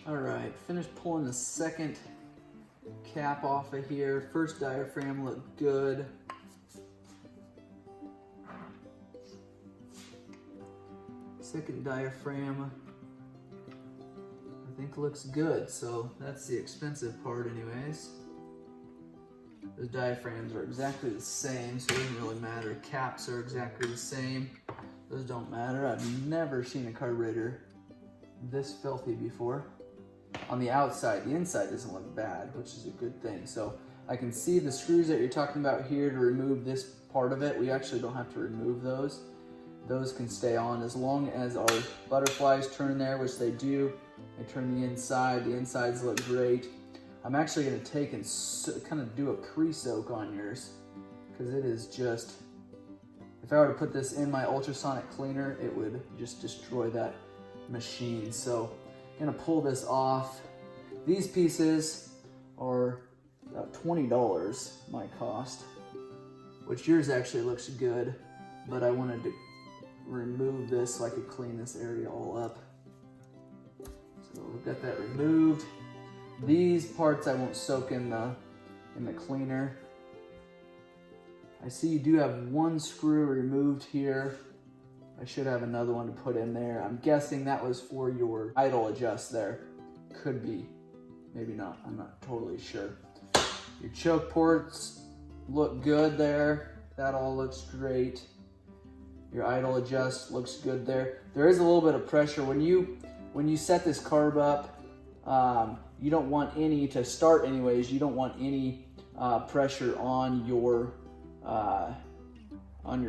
All right, finished pulling the second cap off of here. First diaphragm looked good. Second diaphragm, I think looks good. So that's the expensive part anyways. The diaphragms are exactly the same, so it doesn't really matter. Caps are exactly the same. Those don't matter. I've never seen a carburetor this filthy before. On the outside, the inside doesn't look bad, which is a good thing. So I can see the screws that you're talking about here to remove this part of it. We actually don't have to remove those. Those can stay on as long as our butterflies turn there, which they do. They turn the inside. The insides look great. I'm actually going to take and kind of do a pre-soak on yours, because it is just, if I were to put this in my ultrasonic cleaner, it would just destroy that machine. So I'm going to pull this off. These pieces are about $20 my cost, which yours actually looks good, but I wanted to remove this so I could clean this area all up. So we've got that removed. These parts I won't soak in the cleaner. I see you do have one screw removed here. I should have another one to put in there. I'm guessing that was for your idle adjust there. Could be, maybe not, I'm not totally sure. Your choke ports look good there. That all looks great. Your idle adjust looks good there. There is a little bit of pressure. When you set this carb up, you don't want any, to start anyways, you don't want any pressure on your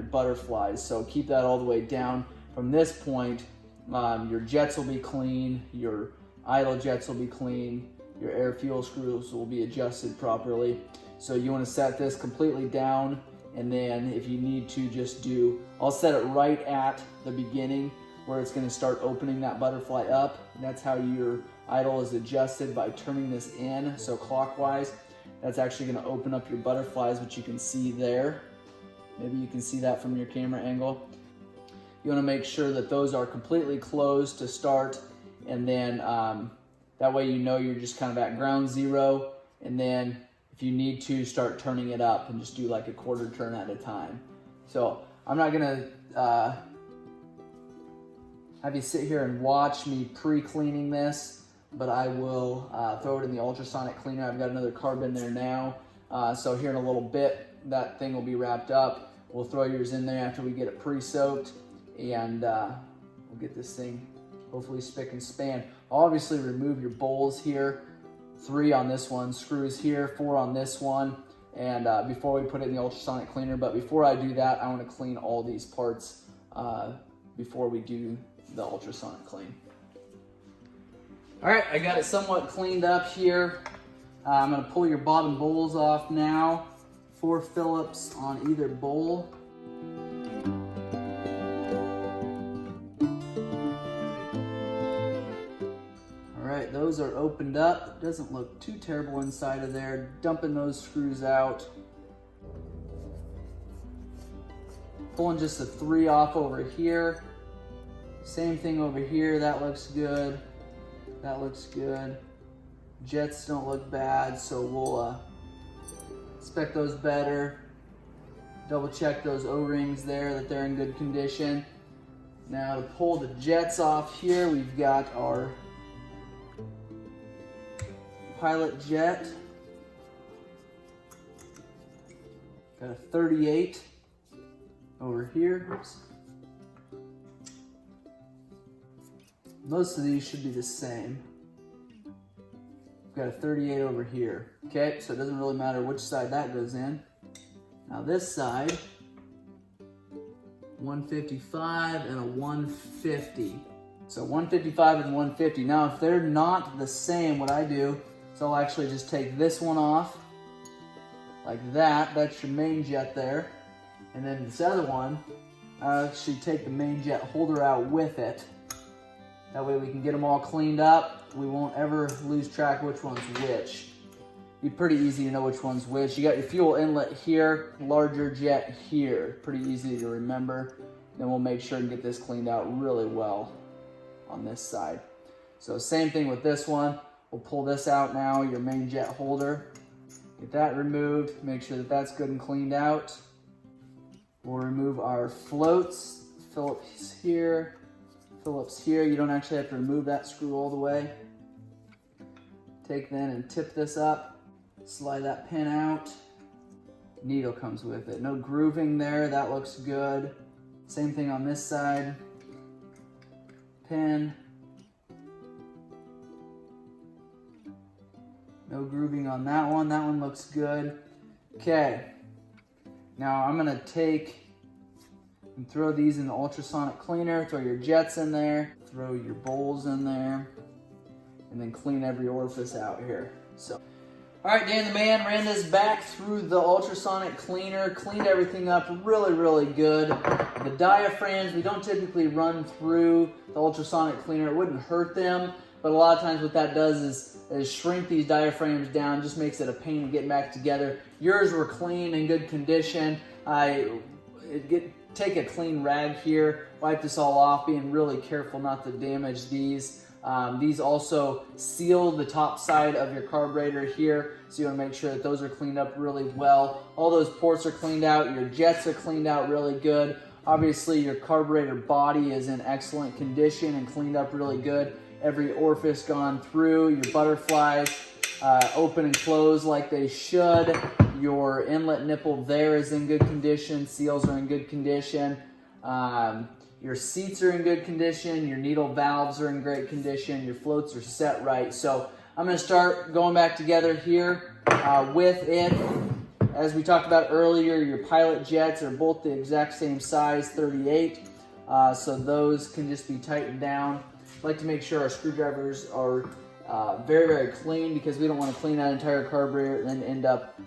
butterflies. So keep that all the way down. From this point, your jets will be clean, your idle jets will be clean, your air fuel screws will be adjusted properly. So you want to set this completely down, and then if you need to, just I'll set it right at the beginning where it's going to start opening that butterfly up. And that's how your idle is adjusted, by turning this in, so clockwise. That's actually going to open up your butterflies, which you can see there. Maybe you can see that from your camera angle. You want to make sure that those are completely closed to start, and then that way you know you're just kind of at ground zero, and then if you need to, start turning it up and just do like a quarter turn at a time. So I'm not going to have you sit here and watch me pre-cleaning this, but I will throw it in the ultrasonic cleaner. I've got another carb in there now. So here in a little bit, that thing will be wrapped up. We'll throw yours in there after we get it pre-soaked, and we'll get this thing hopefully spick and span. I'll obviously remove your bowls here. 3 on this one, screws here, 4 on this one, and before we put it in the ultrasonic cleaner. But before I do that, I want to clean all these parts before we do the ultrasonic clean. All right, I got it somewhat cleaned up here. I'm going to pull your bottom bowls off now. 4 Phillips on either bowl. All right, those are opened up. It doesn't look too terrible inside of there. Dumping those screws out. Pulling just the 3 off over here. Same thing over here, that looks good. That looks good. Jets don't look bad, so we'll inspect those better. Double check those O-rings there, that they're in good condition. Now to pull the jets off here, we've got our pilot jet. Got a 38 over here. Oops. Most of these should be the same. We've got a 38 over here. Okay, so it doesn't really matter which side that goes in. Now this side, 155 and a 150. So 155 and 150. Now if they're not the same, what I do is I'll actually just take this one off, like that. That's your main jet there. And then this other one, I'll actually take the main jet holder out with it. That way we can get them all cleaned up. We won't ever lose track of which one's which. Be pretty easy to know which one's which. You got your fuel inlet here, larger jet here. Pretty easy to remember. Then we'll make sure and get this cleaned out really well on this side. So same thing with this one. We'll pull this out now, your main jet holder. Get that removed, make sure that that's good and cleaned out. We'll remove our floats, Phillips here. You don't actually have to remove that screw all the way. Take then and tip this up, slide that pin out. Needle comes with it. No grooving there, that looks good. Same thing on this side. Pin. No grooving on that one looks good. Okay, now I'm gonna take and throw these in the ultrasonic cleaner, throw your jets in there, throw your bowls in there, and then clean every orifice out here. So, all right, Dan the man ran this back through the ultrasonic cleaner, cleaned everything up really, really good. The diaphragms, we don't typically run through the ultrasonic cleaner. It wouldn't hurt them, but a lot of times what that does is shrink these diaphragms down, just makes it a pain to get back together. Yours were clean and good condition. Take a clean rag here, wipe this all off, being really careful not to damage these. These also seal the top side of your carburetor here, so you want to make sure that those are cleaned up really well. All those ports are cleaned out, your jets are cleaned out really good. Obviously your carburetor body is in excellent condition and cleaned up really good. Every orifice gone through, your butterflies open and close like they should. Your inlet nipple there is in good condition, seals are in good condition. Your seats are in good condition, your needle valves are in great condition, your floats are set right. So I'm going to start going back together here with it. As we talked about earlier, your pilot jets are both the exact same size, 38. So those can just be tightened down. I like to make sure our screwdrivers are very, very clean, because we don't want to clean that entire carburetor and then end up,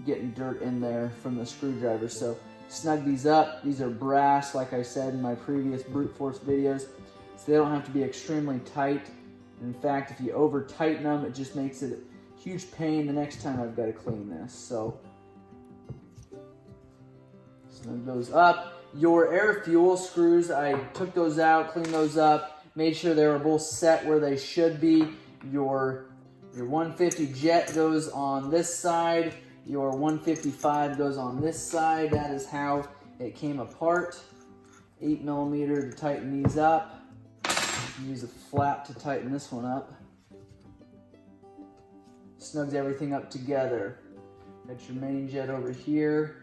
getting dirt in there from the screwdriver. So snug these up. These are brass, like I said in my previous brute force videos, so they don't have to be extremely tight. In fact, if you over tighten them, it just makes it a huge pain the next time I've got to clean this. So snug those up. Your air fuel screws, I took those out, cleaned those up, made sure they were both set where they should be. Your 150 jet goes on this side. Your 155 goes on this side. That is how it came apart. 8mm to tighten these up. Use a flap to tighten this one up. Snugs everything up together. Got your main jet over here.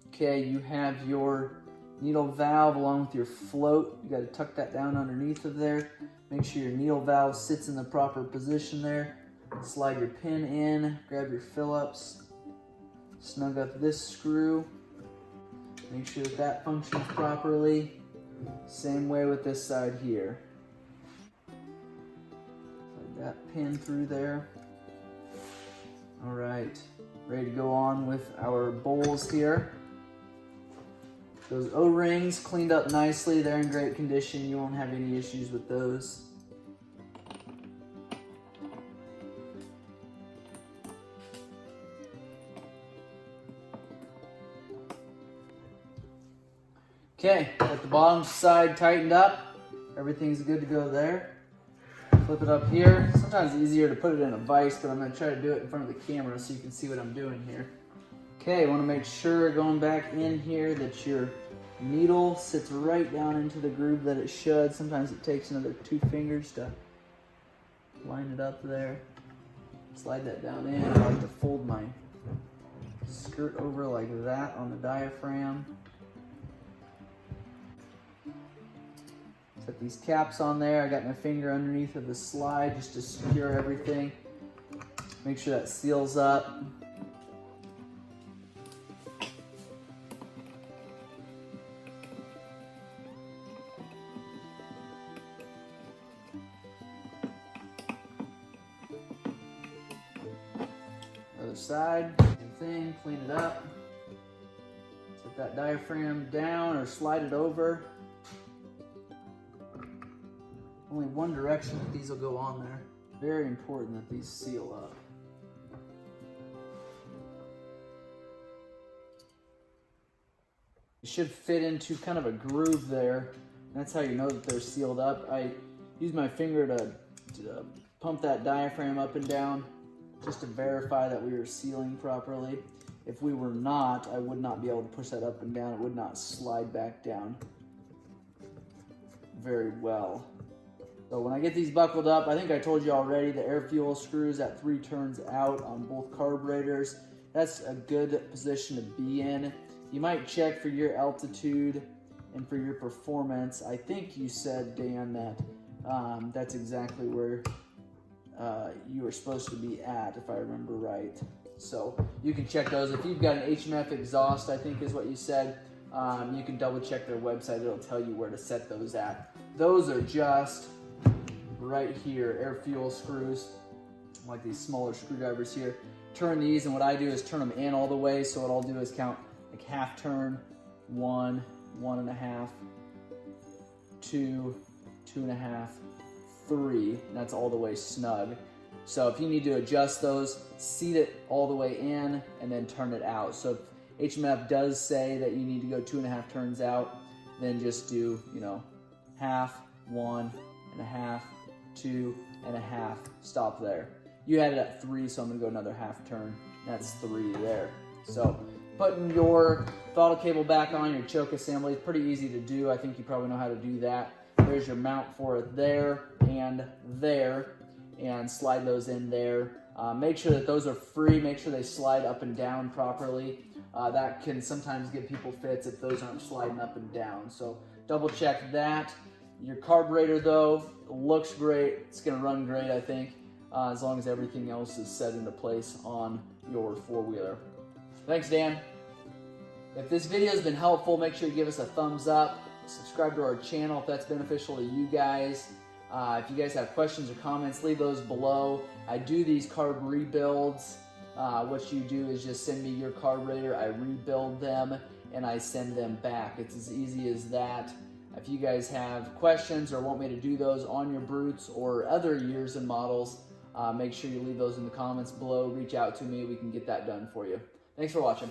Okay, you have your needle valve along with your float. You got to tuck that down underneath of there. Make sure your needle valve sits in the proper position there. Slide your pin in, grab your Phillips, snug up this screw. Make sure that that functions properly. Same way with this side here. Slide that pin through there. All right, ready to go on with our bowls here. Those O-rings cleaned up nicely. They're in great condition. You won't have any issues with those. Okay, got the bottom side tightened up. Everything's good to go there. Flip it up here. Sometimes it's easier to put it in a vise, but I'm going to try to do it in front of the camera so you can see what I'm doing here. Okay, I want to make sure going back in here that your needle sits right down into the groove that it should. Sometimes it takes another 2 fingers to line it up there. Slide that down in. I like to fold my skirt over like that on the diaphragm. Set these caps on there. I got my finger underneath of the slide just to secure everything. Make sure that seals up. Other side, same thing, clean it up. Set that diaphragm down or slide it over. Only one direction that these will go on there. Very important that these seal up. It should fit into kind of a groove there. That's how you know that they're sealed up. I use my finger to pump that diaphragm up and down just to verify that we were sealing properly. If we were not, I would not be able to push that up and down. It would not slide back down very well. So when I get these buckled up, I think I told you already, the air fuel screws at 3 turns out on both carburetors. That's a good position to be in. You might check for your altitude and for your performance. I think you said, Dan, that that's exactly where you were supposed to be at, if I remember right. So you can check those. If you've got an HMF exhaust, I think is what you said, you can double check their website. It'll tell you where to set those at. Those are just right here, air fuel screws, like these smaller screwdrivers here. Turn these, and what I do is turn them in all the way. So what I'll do is count like half turn, 1, 1.5, 2, 2.5, 3, and that's all the way snug. So if you need to adjust those, seat it all the way in and then turn it out. So if HMF does say that you need to go 2.5 turns out, then just do, you know, half, 1.5, 2.5, stop there. You had it at 3, so I'm gonna go another half turn. That's 3 there. So putting your throttle cable back on, your choke assembly, is pretty easy to do. I think you probably know how to do that. There's your mount for it there, and slide those in there. Make sure that those are free. Make sure they slide up and down properly. That can sometimes give people fits if those aren't sliding up and down. So double check that. Your carburetor though, looks great. It's gonna run great, I think, as long as everything else is set into place on your four-wheeler. Thanks, Dan. If this video has been helpful, make sure you give us a thumbs up. Subscribe to our channel if that's beneficial to you guys. If you guys have questions or comments, leave those below. I do these carb rebuilds. What you do is just send me your carburetor, I rebuild them, and I send them back. It's as easy as that. If you guys have questions or want me to do those on your brutes or other years and models, make sure you leave those in the comments below. Reach out to me, we can get that done for you. Thanks for watching.